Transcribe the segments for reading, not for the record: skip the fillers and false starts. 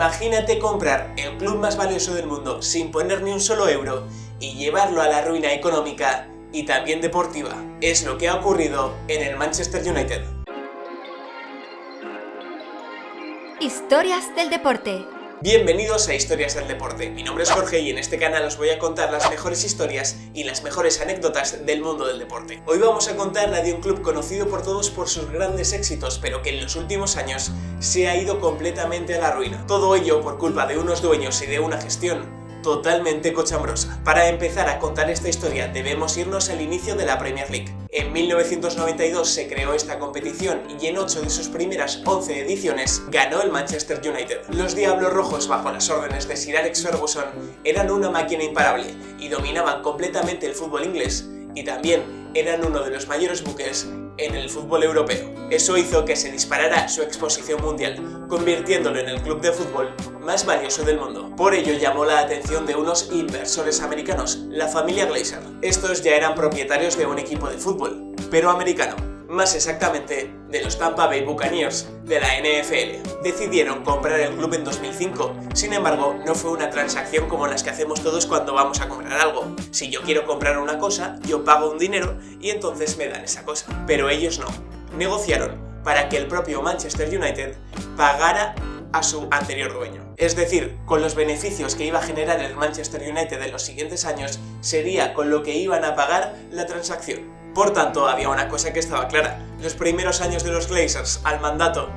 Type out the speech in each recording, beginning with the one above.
Imagínate comprar el club más valioso del mundo sin poner ni un solo euro y llevarlo a la ruina económica y también deportiva. Es lo que ha ocurrido en el Manchester United. Historias del deporte. Bienvenidos a Historias del Deporte. Mi nombre es Jorge y en este canal os voy a contar las mejores historias y las mejores anécdotas del mundo del deporte. Hoy vamos a contar la de un club conocido por todos por sus grandes éxitos, pero que en los últimos años se ha ido completamente a la ruina. Todo ello por culpa de unos dueños y de una gestión totalmente cochambrosa. Para empezar a contar esta historia debemos irnos al inicio de la Premier League. En 1992 se creó esta competición y en 8 de sus primeras 11 ediciones ganó el Manchester United. Los Diablos Rojos, bajo las órdenes de Sir Alex Ferguson, eran una máquina imparable y dominaban completamente el fútbol inglés y también eran uno de los mayores buques en el fútbol europeo. Eso hizo que se disparara su exposición mundial, convirtiéndolo en el club de fútbol más valioso del mundo. Por ello llamó la atención de unos inversores americanos, la familia Glazer. Estos ya eran propietarios de un equipo de fútbol, pero americano, más exactamente de los Tampa Bay Buccaneers de la NFL. Decidieron comprar el club en 2005, sin embargo no fue una transacción como las que hacemos todos cuando vamos a comprar algo. Si yo quiero comprar una cosa, yo pago un dinero y entonces me dan esa cosa. Pero ellos no, negociaron para que el propio Manchester United pagara a su anterior dueño. Es decir, con los beneficios que iba a generar el Manchester United en los siguientes años, sería con lo que iban a pagar la transacción. Por tanto, había una cosa que estaba clara: los primeros años de los Glazers al mandato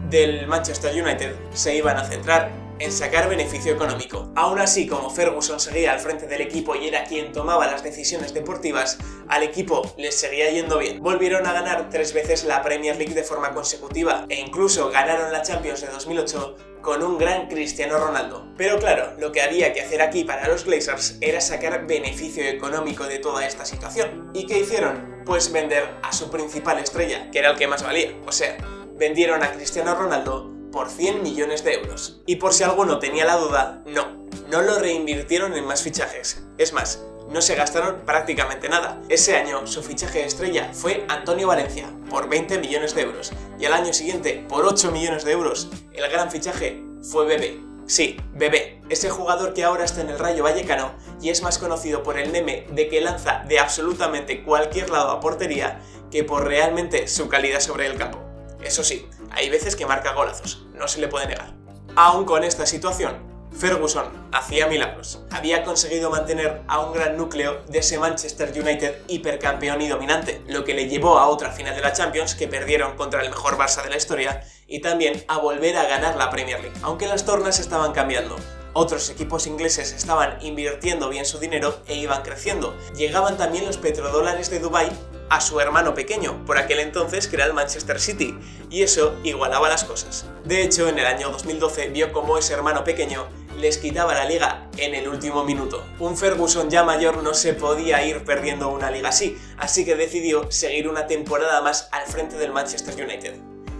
del Manchester United se iban a centrar en sacar beneficio económico. Aún así, como Ferguson seguía al frente del equipo y era quien tomaba las decisiones deportivas, al equipo les seguía yendo bien. Volvieron a ganar 3 veces la Premier League de forma consecutiva e incluso ganaron la Champions de 2008 con un gran Cristiano Ronaldo. Pero claro, lo que había que hacer aquí para los Glazers era sacar beneficio económico de toda esta situación. ¿Y qué hicieron? Pues vender a su principal estrella, que era el que más valía. O sea, vendieron a Cristiano Ronaldo por 100 millones de euros. Y por si alguno tenía la duda, no lo reinvirtieron en más fichajes. Es más, no se gastaron prácticamente nada. Ese año su fichaje estrella fue Antonio Valencia, por 20 millones de euros. Y al año siguiente, por 8 millones de euros, el gran fichaje fue Bebé. Sí, Bebé, ese jugador que ahora está en el Rayo Vallecano y es más conocido por el meme de que lanza de absolutamente cualquier lado a portería que por realmente su calidad sobre el campo. Eso sí, hay veces que marca golazos, no se le puede negar. Aún con esta situación, Ferguson hacía milagros. Había conseguido mantener a un gran núcleo de ese Manchester United hipercampeón y dominante, lo que le llevó a otra final de la Champions que perdieron contra el mejor Barça de la historia y también a volver a ganar la Premier League. Aunque las tornas estaban cambiando, otros equipos ingleses estaban invirtiendo bien su dinero e iban creciendo. Llegaban también los petrodólares de Dubái a su hermano pequeño, por aquel entonces que era el Manchester City, y eso igualaba las cosas. De hecho, en el año 2012 vio cómo ese hermano pequeño les quitaba la liga en el último minuto. Un Ferguson ya mayor no se podía ir perdiendo una liga así que decidió seguir una temporada más al frente del Manchester United.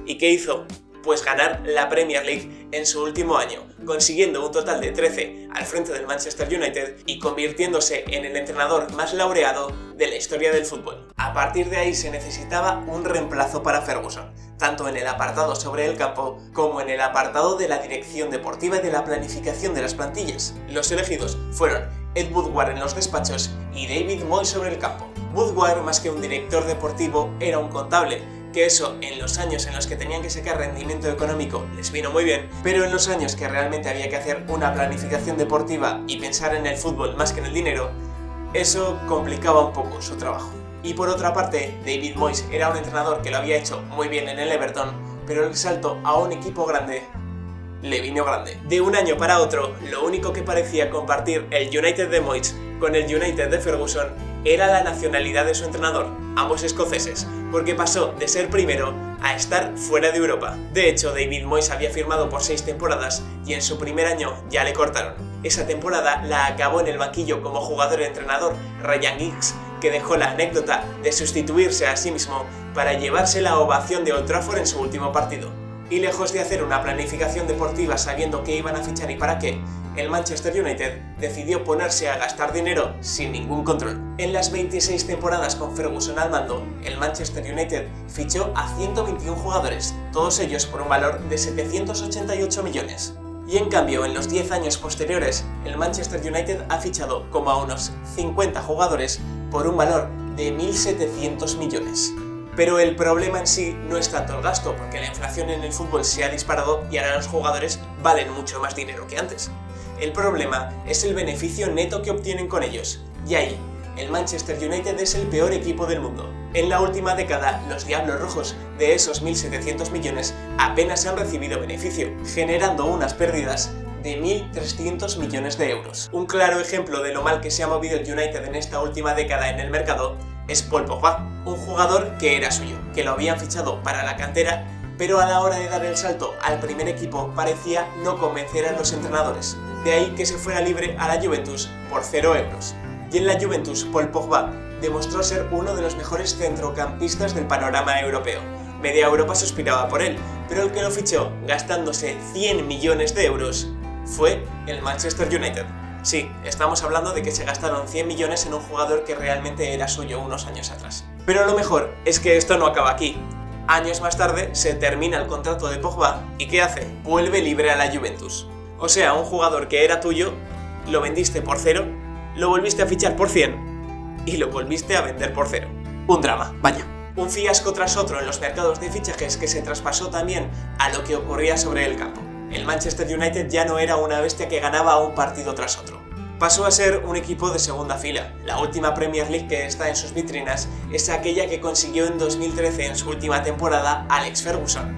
¿Y qué hizo? Pues ganar la Premier League en su último año, consiguiendo un total de 13 al frente del Manchester United y convirtiéndose en el entrenador más laureado de la historia del fútbol. A partir de ahí se necesitaba un reemplazo para Ferguson, tanto en el apartado sobre el campo como en el apartado de la dirección deportiva y de la planificación de las plantillas. Los elegidos fueron Ed Woodward en los despachos y David Moyes sobre el campo. Woodward, más que un director deportivo, era un contable, que eso en los años en los que tenían que sacar rendimiento económico les vino muy bien, pero en los años que realmente había que hacer una planificación deportiva y pensar en el fútbol más que en el dinero, eso complicaba un poco su trabajo. Y por otra parte, David Moyes era un entrenador que lo había hecho muy bien en el Everton, pero el salto a un equipo grande le vino grande. De un año para otro, lo único que parecía compartir el United de Moyes con el United de Ferguson era la nacionalidad de su entrenador, ambos escoceses, porque pasó de ser primero a estar fuera de Europa. De hecho, David Moyes había firmado por 6 temporadas y en su primer año ya le cortaron. Esa temporada la acabó en el banquillo como jugador-entrenador Ryan Giggs, que dejó la anécdota de sustituirse a sí mismo para llevarse la ovación de Old Trafford en su último partido. Y lejos de hacer una planificación deportiva sabiendo qué iban a fichar y para qué, el Manchester United decidió ponerse a gastar dinero sin ningún control. En las 26 temporadas con Ferguson al mando, el Manchester United fichó a 121 jugadores, todos ellos por un valor de 788 millones. Y en cambio, en los 10 años posteriores, el Manchester United ha fichado como a unos 50 jugadores por un valor de 1.700 millones. Pero el problema en sí no es tanto el gasto, porque la inflación en el fútbol se ha disparado y ahora los jugadores valen mucho más dinero que antes. El problema es el beneficio neto que obtienen con ellos. Y ahí, el Manchester United es el peor equipo del mundo. En la última década, los Diablos Rojos de esos 1.700 millones apenas han recibido beneficio, generando unas pérdidas de 1.300 millones de euros. Un claro ejemplo de lo mal que se ha movido el United en esta última década en el mercado es Paul Pogba, un jugador que era suyo, que lo habían fichado para la cantera, pero a la hora de dar el salto al primer equipo parecía no convencer a los entrenadores. De ahí que se fuera libre a la Juventus por 0 euros. Y en la Juventus, Paul Pogba demostró ser uno de los mejores centrocampistas del panorama europeo. Media Europa suspiraba por él, pero el que lo fichó gastándose 100 millones de euros fue el Manchester United. Sí, estamos hablando de que se gastaron 100 millones en un jugador que realmente era suyo unos años atrás. Pero lo mejor es que esto no acaba aquí. Años más tarde se termina el contrato de Pogba y ¿qué hace? Vuelve libre a la Juventus. O sea, un jugador que era tuyo, lo vendiste por 0, lo volviste a fichar por 100 y lo volviste a vender por 0. Un drama, vaya. Un fiasco tras otro en los mercados de fichajes que se traspasó también a lo que ocurría sobre el campo. El Manchester United ya no era una bestia que ganaba un partido tras otro. Pasó a ser un equipo de segunda fila. La última Premier League que está en sus vitrinas es aquella que consiguió en 2013 en su última temporada Alex Ferguson.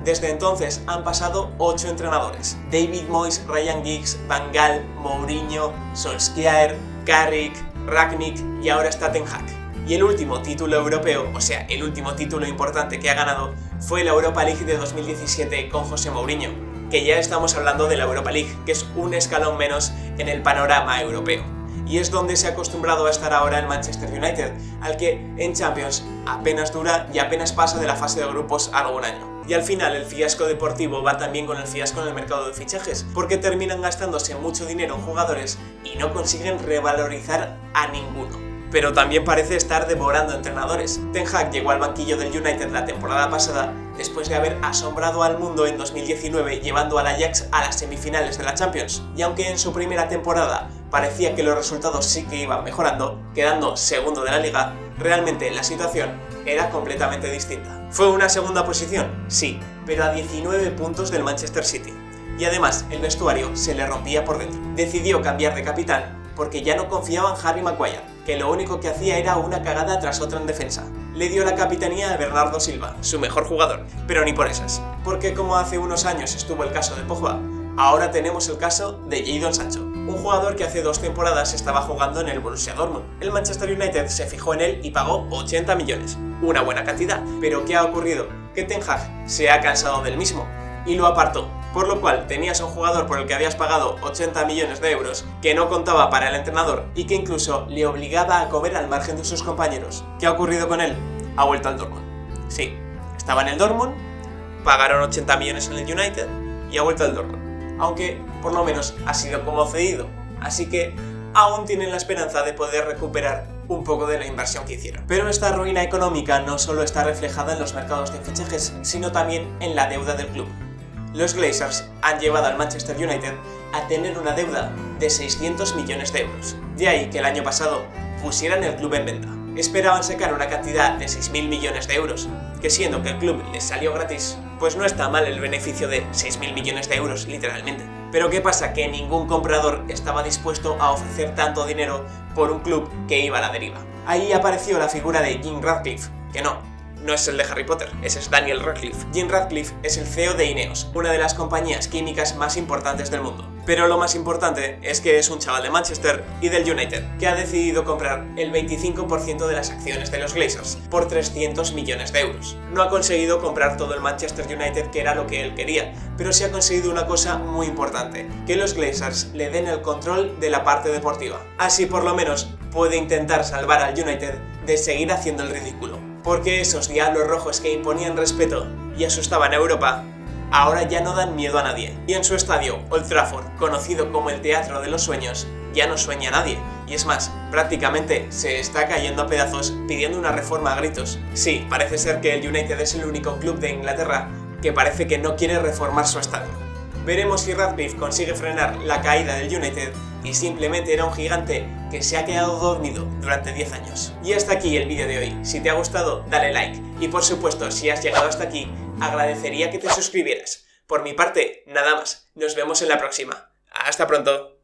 Desde entonces han pasado 8 entrenadores: David Moyes, Ryan Giggs, Van Gaal, Mourinho, Solskjaer, Carrick, Rangnick y ahora está Ten Hag. Y el último título europeo, o sea, el último título importante que ha ganado, fue la Europa League de 2017 con José Mourinho, que ya estamos hablando de la Europa League, que es un escalón menos en el panorama europeo. Y es donde se ha acostumbrado a estar ahora el Manchester United, al que en Champions apenas dura y apenas pasa de la fase de grupos algún año. Y al final el fiasco deportivo va también con el fiasco en el mercado de fichajes, porque terminan gastándose mucho dinero en jugadores y no consiguen revalorizar a ninguno. Pero también parece estar devorando entrenadores. Ten Hag llegó al banquillo del United la temporada pasada después de haber asombrado al mundo en 2019 llevando al Ajax a las semifinales de la Champions. Y aunque en su primera temporada parecía que los resultados sí que iban mejorando, quedando segundo de la liga, realmente la situación era completamente distinta. ¿Fue una segunda posición? Sí, pero a 19 puntos del Manchester City. Y además el vestuario se le rompía por dentro. Decidió cambiar de capitán porque ya no confiaba en Harry Maguire, que lo único que hacía era una cagada tras otra en defensa. Le dio la capitanía a Bernardo Silva, su mejor jugador, pero ni por esas. Porque como hace unos años estuvo el caso de Pogba, ahora tenemos el caso de Jadon Sancho, un jugador que hace 2 temporadas estaba jugando en el Borussia Dortmund. El Manchester United se fijó en él y pagó 80 millones, una buena cantidad, pero ¿qué ha ocurrido? Que Ten Hag se ha cansado del mismo y lo apartó. Por lo cual tenías a un jugador por el que habías pagado 80 millones de euros que no contaba para el entrenador y que incluso le obligaba a comer al margen de sus compañeros. ¿Qué ha ocurrido con él? Ha vuelto al Dortmund. Sí, estaba en el Dortmund, pagaron 80 millones en el United y ha vuelto al Dortmund. Aunque por lo menos ha sido como cedido, así que aún tienen la esperanza de poder recuperar un poco de la inversión que hicieron. Pero esta ruina económica no solo está reflejada en los mercados de fichajes, sino también en la deuda del club. Los Glazers han llevado al Manchester United a tener una deuda de 600 millones de euros. De ahí que el año pasado pusieran el club en venta. Esperaban sacar una cantidad de 6.000 millones de euros, que siendo que el club les salió gratis, pues no está mal el beneficio de 6.000 millones de euros, literalmente. Pero ¿qué pasa? Que ningún comprador estaba dispuesto a ofrecer tanto dinero por un club que iba a la deriva. Ahí apareció la figura de Jim Ratcliffe, que no es el de Harry Potter, ese es Daniel Radcliffe. Jim Ratcliffe es el CEO de Ineos, una de las compañías químicas más importantes del mundo. Pero lo más importante es que es un chaval de Manchester y del United, que ha decidido comprar el 25% de las acciones de los Glazers por 300 millones de euros. No ha conseguido comprar todo el Manchester United, que era lo que él quería, pero sí ha conseguido una cosa muy importante, que los Glazers le den el control de la parte deportiva. Así por lo menos puede intentar salvar al United de seguir haciendo el ridículo. Porque esos Diablos Rojos que imponían respeto y asustaban a Europa, ahora ya no dan miedo a nadie. Y en su estadio, Old Trafford, conocido como el Teatro de los Sueños, ya no sueña a nadie. Y es más, prácticamente se está cayendo a pedazos pidiendo una reforma a gritos. Sí, parece ser que el United es el único club de Inglaterra que parece que no quiere reformar su estadio. Veremos si Ratcliffe consigue frenar la caída del United y simplemente era un gigante que se ha quedado dormido durante 10 años. Y hasta aquí el vídeo de hoy. Si te ha gustado, dale like. Y por supuesto, si has llegado hasta aquí, agradecería que te suscribieras. Por mi parte, nada más. Nos vemos en la próxima. ¡Hasta pronto!